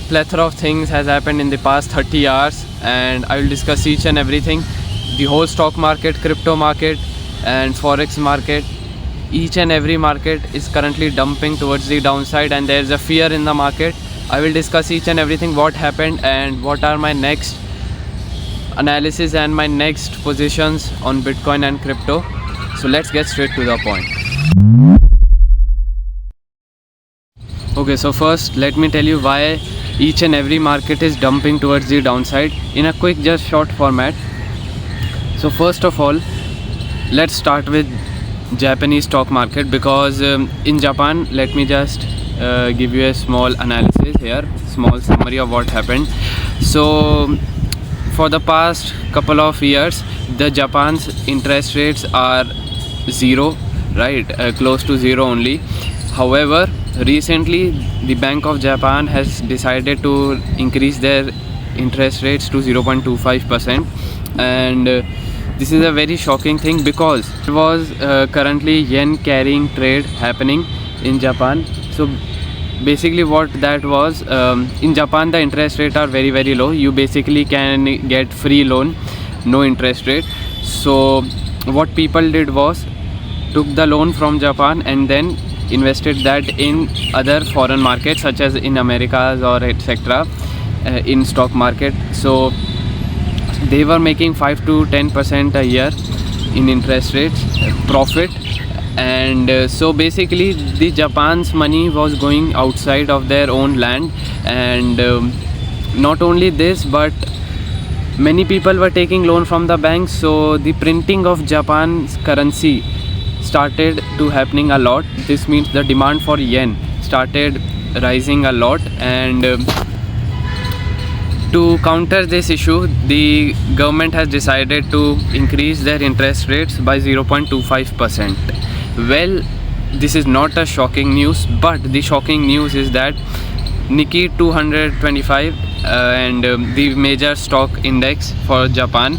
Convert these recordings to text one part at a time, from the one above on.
plethora of things has happened in the past 30 hours, and I will discuss each and everything. The whole stock market, crypto market and forex market, each and every market is currently dumping towards the downside, and there is a fear in the market. I will discuss each and everything, what happened and what are my next analysis and my next positions on Bitcoin and crypto. So let's get straight to the point. Okay, so first let me tell you why each and every market is dumping towards the downside in a quick, just short format. So first of all, let's start with Japanese stock market, because in Japan, let me just give you a small analysis here, small summary of what happened. So for the past couple of years, the Japan's interest rates are zero, right? Close to zero only. However, recently the Bank of Japan has decided to increase their interest rates to 0.25%, and this is a very shocking thing, because it was currently yen carrying trade happening in Japan. So basically what that was, in Japan the interest rates are very, very low. You basically can get free loan, no interest rate. So what people did was took the loan from Japan and then invested that in other foreign markets such as in Americas or etc. In stock market. So they were making 5 to 10% a year in interest rates profit, and so basically the Japan's money was going outside of their own land, and not only this, but many people were taking loan from the banks. So the printing of Japan's currency started to happening a lot. This means the demand for yen started rising a lot, and to counter this issue, the government has decided to increase their interest rates by 0.25%. Well, this is not a shocking news, but the shocking news is that Nikkei 225 and the major stock index for Japan,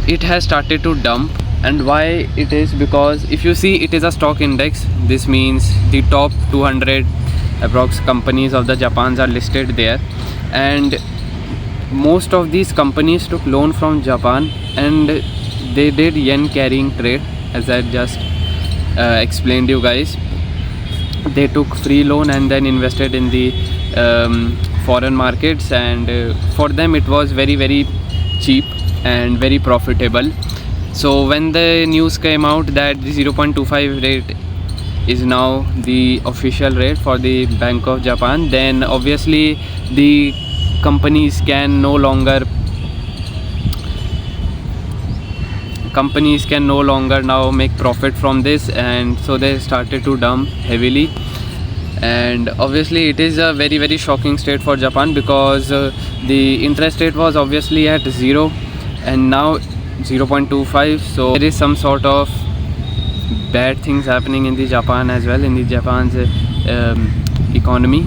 it has started to dump. And why it is? Because if you see, it is a stock index. This means the top 200 approx companies of the Japans are listed there, and most of these companies took loan from Japan and they did yen carrying trade, as I just explained you guys. They took free loan and then invested in the foreign markets, and for them it was very, very cheap and very profitable. So when the news came out that the 0.25 rate is now the official rate for the Bank of Japan, then obviously the companies can no longer now make profit from this, and so they started to dump heavily. And obviously it is a very, very shocking state for Japan, because the interest rate was obviously at zero and now 0.25. so there is some sort of bad things happening in the Japan as well, in the Japan's economy.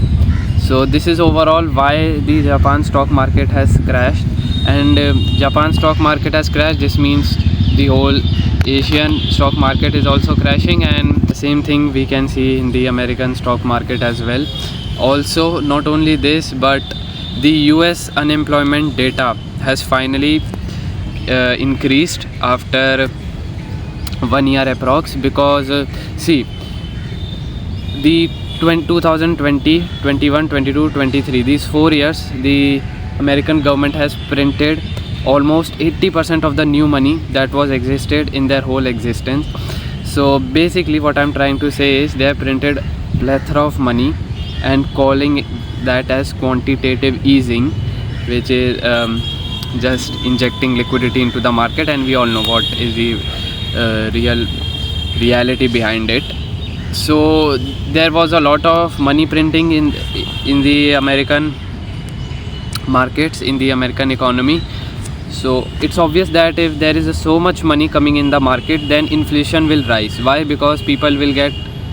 So this is overall why the Japan stock market has crashed, and Japan stock market has crashed. This means the whole Asian stock market is also crashing, and the same thing we can see in the American stock market as well. Also, not only this, but the US unemployment data has finally increased after 1 year approx, because see, the 2020, 21, 22, 23, these 4 years, the American government has printed almost 80% of the new money that was existed in their whole existence. So basically what I'm trying to say is they have printed plethora of money and calling that as quantitative easing, which is just injecting liquidity into the market, and we all know what is the reality behind it. So there was a lot of money printing in the American markets, in the American economy. So it's obvious that if there is so much money coming in the market, then inflation will rise. Why? Because people will get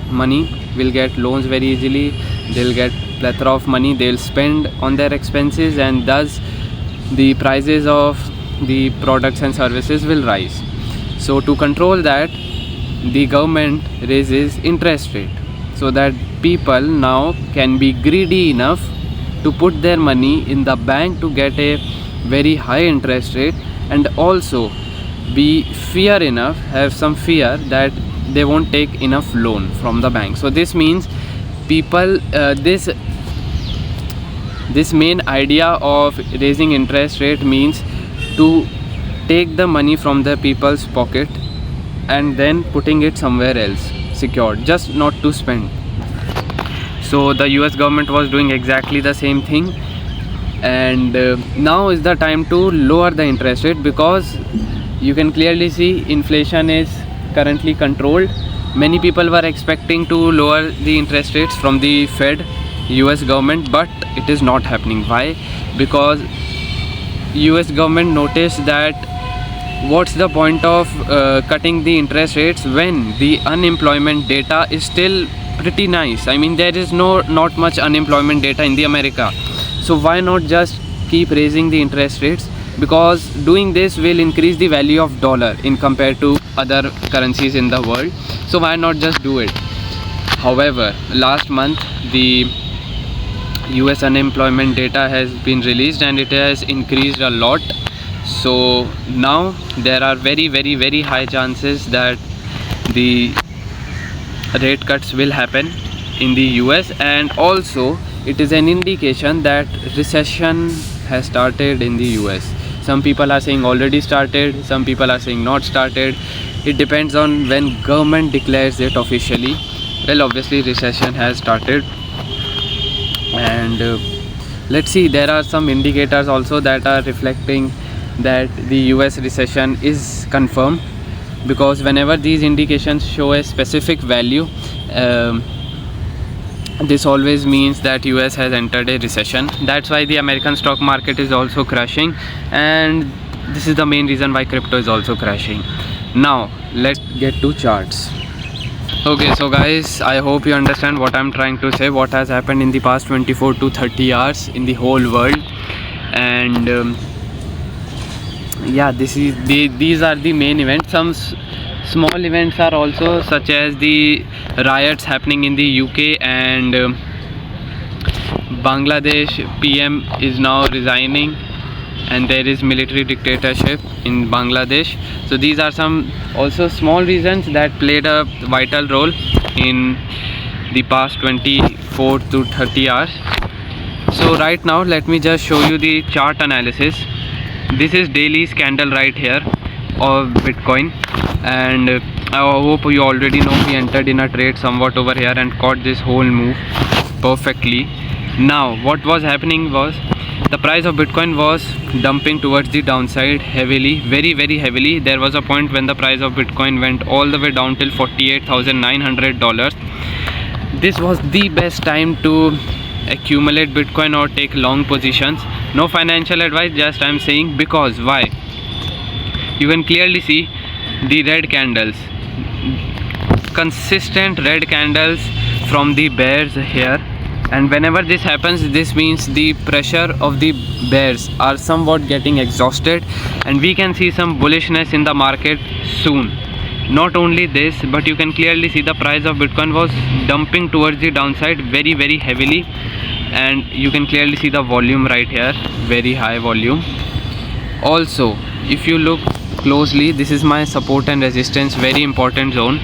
money, will get loans very easily, they'll get plethora of money, they'll spend on their expenses, and thus the prices of the products and services will rise. So to control that, the government raises interest rate so that people now can be greedy enough to put their money in the bank to get a very high interest rate, and also have some fear that they won't take enough loan from the bank. So this means people, this main idea of raising interest rate means to take the money from the people's pocket and then putting it somewhere else secured, just not to spend. So the US government was doing exactly the same thing, and now is the time to lower the interest rate, because you can clearly see inflation is currently controlled. Many people were expecting to lower the interest rates from the Fed, US government, but it is not happening. Why? Because US government noticed that what's the point of cutting the interest rates when the unemployment data is still pretty nice. I mean, there is not much unemployment data in the America, so why not just keep raising the interest rates, because doing this will increase the value of dollar in compared to other currencies in the world. So why not just do it? However, last month the US unemployment data has been released and it has increased a lot. So now there are very high chances that the rate cuts will happen in the US, and also it is an indication that recession has started in the US. Some people are saying already started, some people are saying not started. It depends on when government declares it officially. Well, obviously recession has started, and let's see, there are some indicators also that are reflecting that the US recession is confirmed, because whenever these indications show a specific value, this always means that US has entered a recession. That's why the American stock market is also crashing, and this is the main reason why crypto is also crashing. Now let's get to charts. Okay, so guys, I hope you understand what I'm trying to say, what has happened in the past 24 to 30 hours in the whole world. And yeah, these are the main events. Some small events are also, such as the riots happening in the UK, and Bangladesh PM is now resigning, and there is military dictatorship in Bangladesh. So these are some also small reasons that played a vital role in the past 24 to 30 hours. So right now let me just show you the chart analysis. This is daily candle right here of Bitcoin, and I hope you already know we entered in a trade somewhat over here and caught this whole move perfectly. Now what was happening was the price of Bitcoin was dumping towards the downside heavily, very heavily. There was a point when the price of Bitcoin went all the way down till $48,900. This was the best time to accumulate Bitcoin or take long positions. No financial advice, just I'm saying, because why? You can clearly see the red candles, consistent red candles from the bears here, and whenever this happens, this means the pressure of the bears are somewhat getting exhausted, and we can see some bullishness in the market soon. Not only this, but you can clearly see the price of Bitcoin was dumping towards the downside very heavily, and you can clearly see the volume right here, very high volume. Also, if you look closely, this is my support and resistance, very important zone.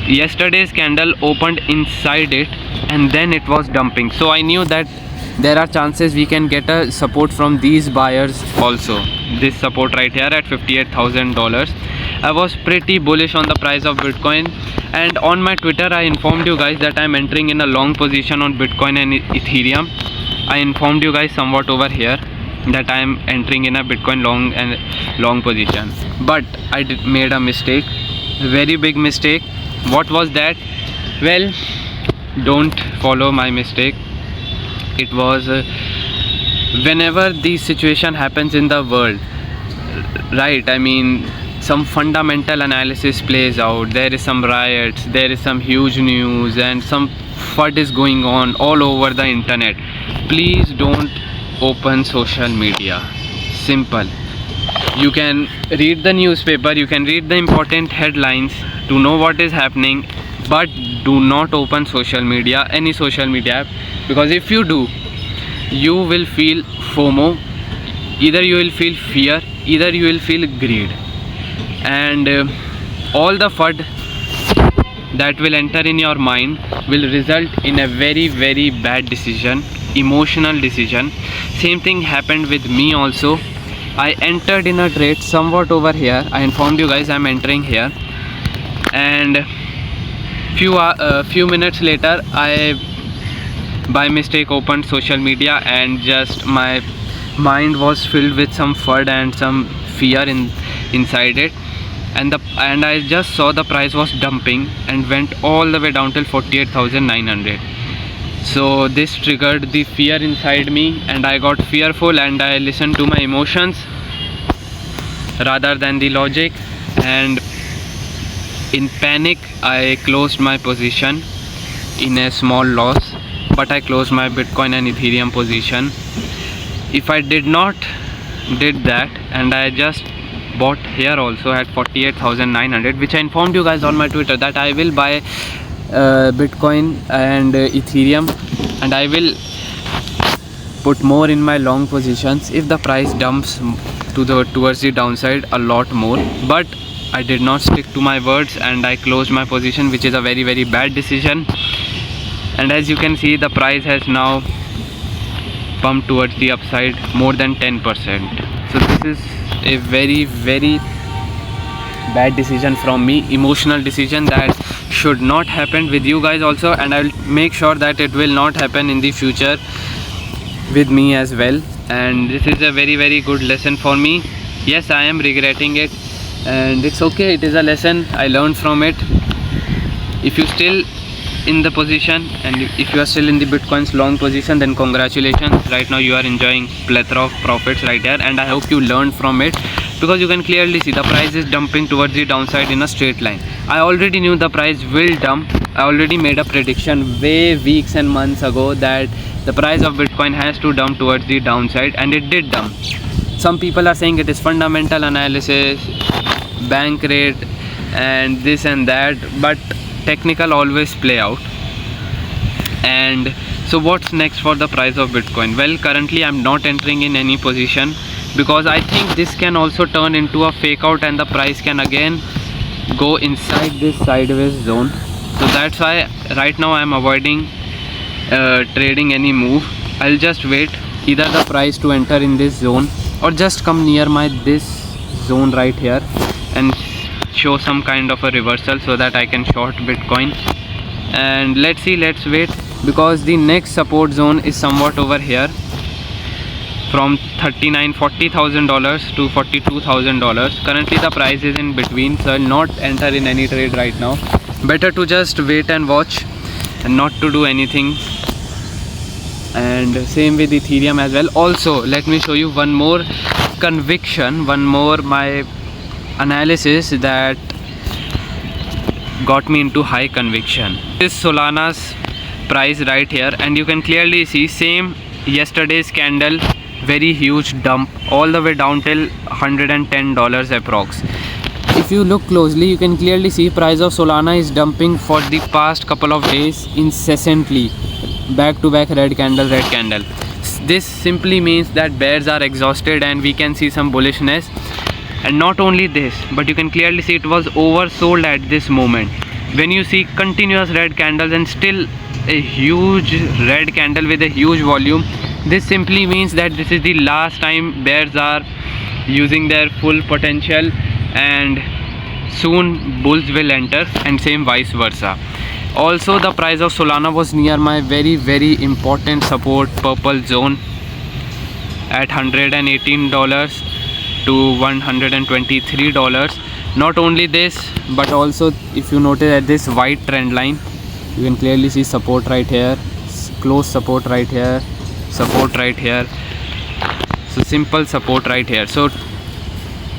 Yesterday's candle opened inside it and then it was dumping, so I knew that there are chances we can get a support from these buyers also. This support right here at $58,000. I was pretty bullish on the price of Bitcoin, and on my Twitter I informed you guys that I'm entering in a long position on Bitcoin and Ethereum. I informed you guys somewhat over here that I am entering in a Bitcoin long position, but I made a mistake, very big mistake. What was that? Well, don't follow my mistake. It was whenever this situation happens in the world, right, I mean, some fundamental analysis plays out, there is some riots, there is some huge news, and some FUD is going on all over the internet. Please don't open social media. Simple. You can read the newspaper, you can read the important headlines to know what is happening, but do not open social media, any social media app, because if you do, you will feel FOMO, either you will feel fear, either you will feel greed, and all the FUD that will enter in your mind will result in a very bad decision, emotional decision. Same thing happened with me also. I entered in a trade somewhat over here. I informed you guys I'm entering here, and few minutes later I by mistake opened social media, and just my mind was filled with some FUD and some fear inside it, and I just saw the price was dumping and went all the way down till 48,900. So this triggered the fear inside me, and I got fearful, and I listened to my emotions rather than the logic, and in panic I closed my position in a small loss. But I closed my Bitcoin and Ethereum position. If I did not did that, and I just bought here also at 48,900, which I informed you guys on my Twitter that I will buy Bitcoin and Ethereum, and I will put more in my long positions if the price dumps towards the downside a lot more. But I did not stick to my words, and I closed my position, which is a very bad decision. And as you can see, the price has now pumped towards the upside more than 10%. So this is a very bad decision from me, emotional decision that should not happen with you guys also, and I will make sure that it will not happen in the future with me as well. And this is a very good lesson for me. Yes, I am regretting it, and it's okay. It is a lesson. I learned from it. If you still in the position, and if you are still in the Bitcoin's long position, then congratulations. Right now you are enjoying plethora of profits right here, and I hope you learned from it, because you can clearly see the price is dumping towards the downside in a straight line. I already knew the price will dump. I already made a prediction way weeks and months ago that the price of Bitcoin has to dump towards the downside, and it did dump. Some people are saying it is fundamental analysis, bank rate, and this and that, but technical always play out. And so what's next for the price of Bitcoin? Well, currently I'm not entering in any position, because I think this can also turn into a fake out, and the price can again go inside this sideways zone. So that's why right now I'm avoiding trading any move. I'll just wait either the price to enter in this zone, or just come near this zone right here and show some kind of a reversal, so that I can short Bitcoin. And let's see, let's wait, because the next support zone is somewhat over here from $40,000 to $42,000. Currently the price is in between, so I'll not enter in any trade right now. Better to just wait and watch and not to do anything. And same with Ethereum as well. Also, let me show you one more conviction, one more my analysis that got me into high conviction. This Solana's price right here, and you can clearly see same yesterday's candle, very huge dump all the way down till $110 approx. If you look closely, you can clearly see price of Solana is dumping for the past couple of days incessantly, back to back red candle. This simply means that bears are exhausted, and we can see some bullishness. And not only this, but you can clearly see it was oversold at this moment. When you see continuous red candles and still a huge red candle with a huge volume, this simply means that this is the last time bears are using their full potential, and soon bulls will enter, and same vice versa. Also, the price of Solana was near my very important support purple zone at $118 to $123. Not only this, but also if you notice at this white trend line, you can clearly see support right here, close support right here, support right here, so simple support right here. So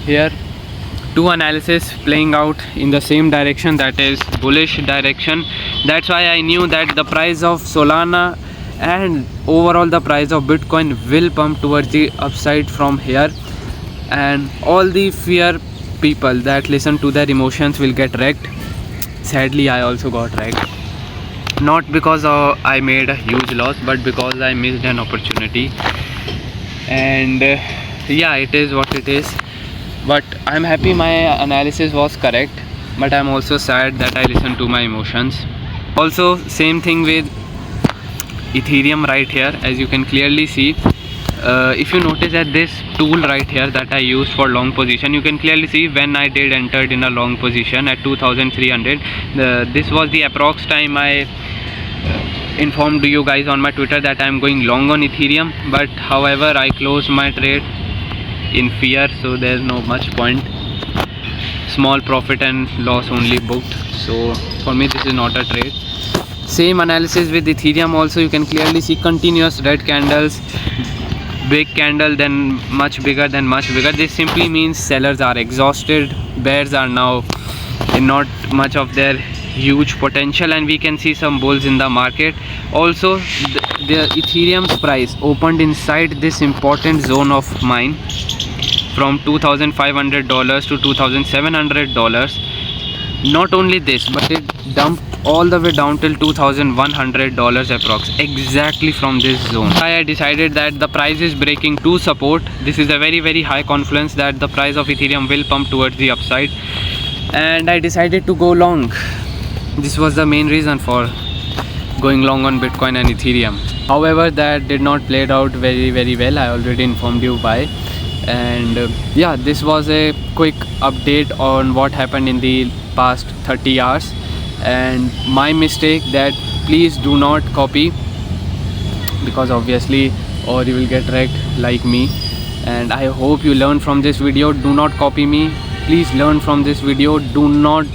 here two analysis playing out in the same direction, that is bullish direction. That's why I knew that the price of Solana and overall the price of Bitcoin will pump towards the upside from here, and all the fear people that listen to their emotions will get wrecked. Sadly, I also got wrecked. not because I made a huge loss, but because I missed an opportunity. And yeah, it is what it is, but I'm happy my analysis was correct, but I'm also sad that I listened to my emotions. Also, same thing with Ethereum right here, as you can clearly see. If you notice that this tool right here that I used for long position, you can clearly see when I did entered in a long position at 2300. This was the approx time I informed you guys on my Twitter that I'm going long on Ethereum, but however I closed my trade in fear, so there's no much point. Small profit and loss only booked, so for me this is not a trade. Same analysis with Ethereum also. You can clearly see continuous red candles, big candle, then much bigger, then much bigger. This simply means sellers are exhausted, bears are now in not much of their huge potential, and we can see some bulls in the market. Also, the Ethereum's price opened inside this important zone of mine from $2,500 to $2,700. Not only this, but it dumped all the way down till $2,100 approx, exactly from this zone. I decided that the price is breaking to support. This is a very high confluence that the price of Ethereum will pump towards the upside, and I decided to go long. This was the main reason for going long on Bitcoin and Ethereum. However, that did not play out very well. I already informed you why. And yeah, this was a quick update on what happened in the past 30 hours, and my mistake that please do not copy, because obviously or you will get wrecked like me. And I hope you learn from this video. Do not copy me, please learn from this video. Do not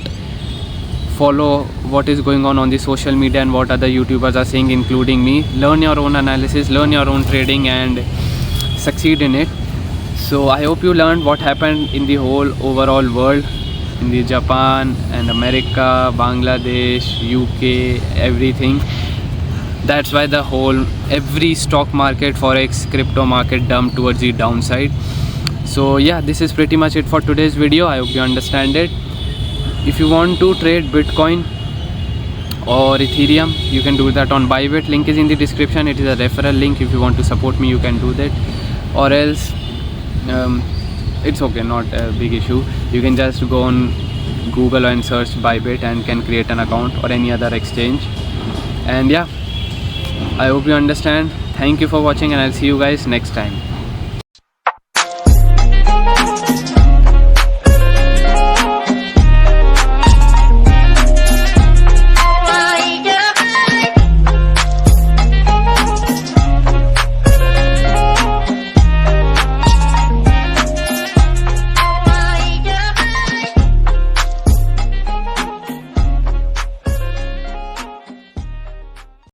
follow what is going on the social media and what other YouTubers are saying, including me. Learn your own analysis, learn your own trading, and succeed in it. So I hope you learned what happened in the whole overall world, in the Japan and America, Bangladesh, UK, everything. That's why every stock market, forex, crypto market dumped towards the downside. So yeah, this is pretty much it for today's video. I hope you understand it. If you want to trade Bitcoin or Ethereum, you can do that on Bybit. Link is in the description. It is a referral link. If you want to support me, you can do that. Or else it's okay, not a big issue. You can just go on Google and search Bybit and can create an account, or any other exchange. And yeah, I hope you understand. Thank you for watching, and I'll see you guys next time.